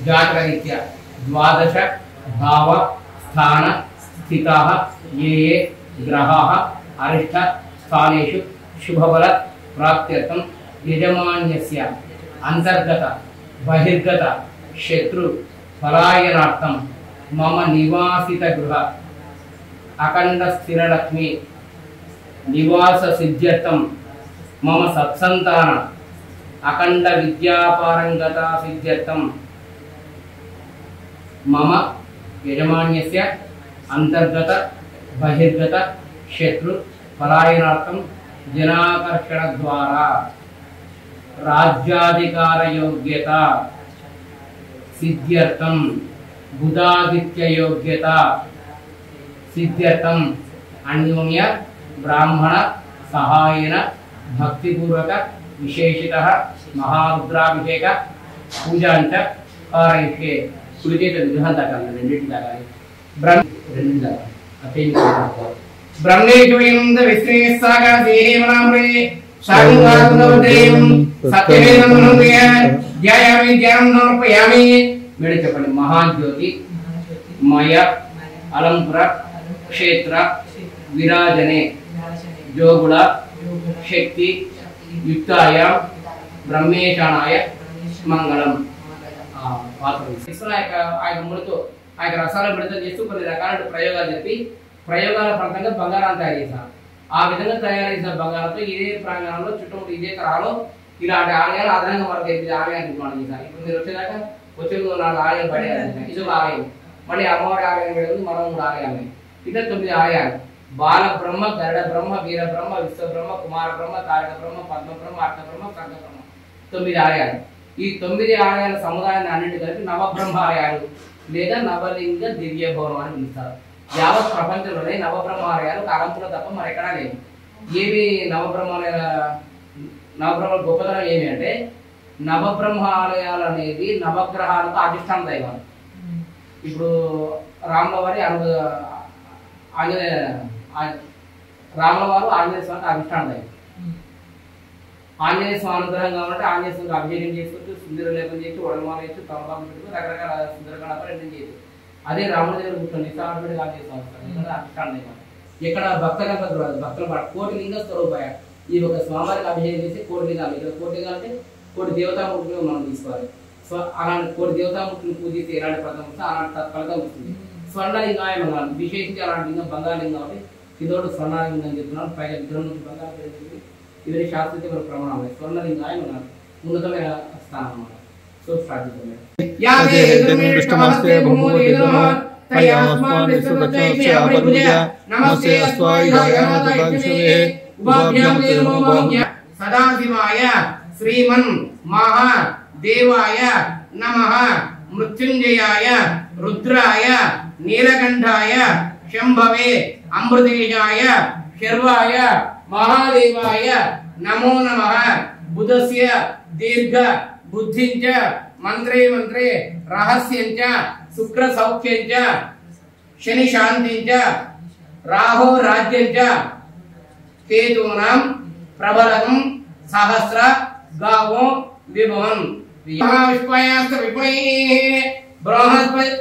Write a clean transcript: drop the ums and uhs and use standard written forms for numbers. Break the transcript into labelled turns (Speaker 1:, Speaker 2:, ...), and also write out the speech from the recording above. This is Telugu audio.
Speaker 1: जातकरीत्या द्वादश भाव स्थान स्थिताः ये ये ग्रहाः अरिष्ट स्थानेषु शुभफल प्राप्त्यर्थं यजमान्यस्य अंतर्गत बहिर्गत शत्रु पलायनार्थं मम निवासित गृह अखंड स्थिरलक्ष्मी निवास सिद्ध्यर्थं मम सत्संतान अखंड विद्यापारंगता सिद्ध्यर्थं मम यजमान्यस्य अंतर्गत बहिर्गत शत्रु पलायनार्थं जनाकर्षण द्वारा राज्याधिकार योग्यता सिद्ध्यर्थं बुधादित्य योग्यता सिद्ध्यर्थं अन्योन्य ब्राह्मण सहायेन भक्तिपूर्वक विशेषतः महारुद्राभिषेक पूजांच कारयिष्ये कुलिते विग्रहं दाकाలి రెండిటి దాకాలి రెండు దాకాలి అతేని బ్రహ్మేశ్వరింద విశ్రేయస్సాగా దేహేమనామ్రే శాంగాతునవదేయం సత్యవేదమనుదయ ధ్యాయామి ధ్యానం సమర్పయామి మేడ చెప్పండి మహాజ్యోతి మయ అలంపుర క్షేత్ర విరాజనే జోగుల శక్తి युक्ताय ब्रह्मेशानाय मंगलम రసాలు విడుదల చేస్తూ కొన్ని రకాల ప్రయోగాలు చెప్పి ప్రయోగాల ఫలితంగా బంగారాన్ని తయారు చేశారు. ఆ విధంగా తయారు చేసిన బంగారంతో ఇదే ప్రాంగణంలో చుట్టూ ఇదే తరహాలో ఇలాంటి ఆలయాలు అదనంగా మనకు ఆలయాన్ని నిర్మాణం చేశారు. ఇప్పుడు మీరు వచ్చేదాకా వచ్చే 4 ఆలయాలు పడేయాలి. ఇది ఒక ఆలయం, మళ్ళీ అమ్మవారి ఆలయం వెళ్ళి మరో 3 ఆలయాలు, ఇట్లా 9 ఆలయాలు. బాల బ్రహ్మ, గరుడ బ్రహ్మ, వీర బ్రహ్మ, విశ్వ బ్రహ్మ, కుమార బ్రహ్మ, తారక బ్రహ్మ, పద్మ బ్రహ్మ, అర్ధ బ్రహ్మ, కర్క బ్రహ్మ, 9 ఆలయాలు. ఈ 9 ఆలయాల సముదాయాన్ని అన్నింటి కలిపి నవబ్రహ్మ ఆలయాలు లేదా నవలింగ దివ్య భవనం అని పిలుస్తారు. యావత్ ప్రపంచంలోనే నవబ్రహ్మ ఆలయాలు కాలంపులో తప్ప మరి ఎక్కడా లేవు. ఏమి నవబ్రహ్మ గొప్పతనం ఏమి అంటే నవబ్రహ్మ ఆలయాలు అనేది నవగ్రహాలకు అధిష్టాన దైవాలు. ఇప్పుడు రాముల వారి రాముల వారు ఆంజనేయ స్వామికి అధిష్టాన దైవం. ఆంజనేయ స్వామి అనుగ్రహం కావాలంటే ఆంజనేయ స్వామికి అభిషేకం చేసుకోవచ్చు, సుందర లేపం చేసి వడమాల వేసి తమలపాకు పెట్టుకుని రకరకాల సుందరకాండ చేయొచ్చు. అదే రాముడి దగ్గర కూర్చొని ఆటోమేటిక్ ఆంజనేయ స్వామి అధిష్టాన దైవం. ఇక్కడ భక్తుల భక్తులు కోటి లింగ స్వరూపాయ ఈ ఒక స్వామివారికి అభిషేకం చేసి కోటి లింగాలు, ఇక్కడ కోటి లింగాలు అంటే కోటి దేవతామూర్తులు మనం తీసుకోవాలి. సో అలాంటి కోటి దేవతామూర్తులు పూజిస్తే ఎలాంటి ఫలితం వస్తుంది అలాంటి ఫలితం వస్తుంది. స్వర్ణలింగాయ మంగళం విశేషించి అలాంటి లింగం బంగాళలింగం అంటే ఇదోడు స్వర్ణలింగం చెప్తున్నాను. పైగా విగ్రహం నుంచి బంగాళ ఇవన్నీ శాస్త్రీయ ప్రమాణం. స్వర్ణలింగాయ మంగళం ఉన్నతమైన స్థానం అన్నమాట. సో స్టార్ట్ చేద్దాం. సదాశివాయ శ్రీమన్ మహా దేవాయ నమః మృత్యుంజయాయ రుద్రాయ నీలకంఠాయ శంభవే అమృతేశాయ శర్వాయ మహాదేవాయ నమో నమః బుధస్య దీర్ఘ బుద్ధించ మంత్రే మంత్రే రహస్యంచ శుక్ర సౌఖ్యంచ శని శాంతించ రాహో రాజ్యంచ కేతూనాం ప్రబలం సహస్ర గావో విభవం విశ్వయాస్త విపుణై బృహస్పతి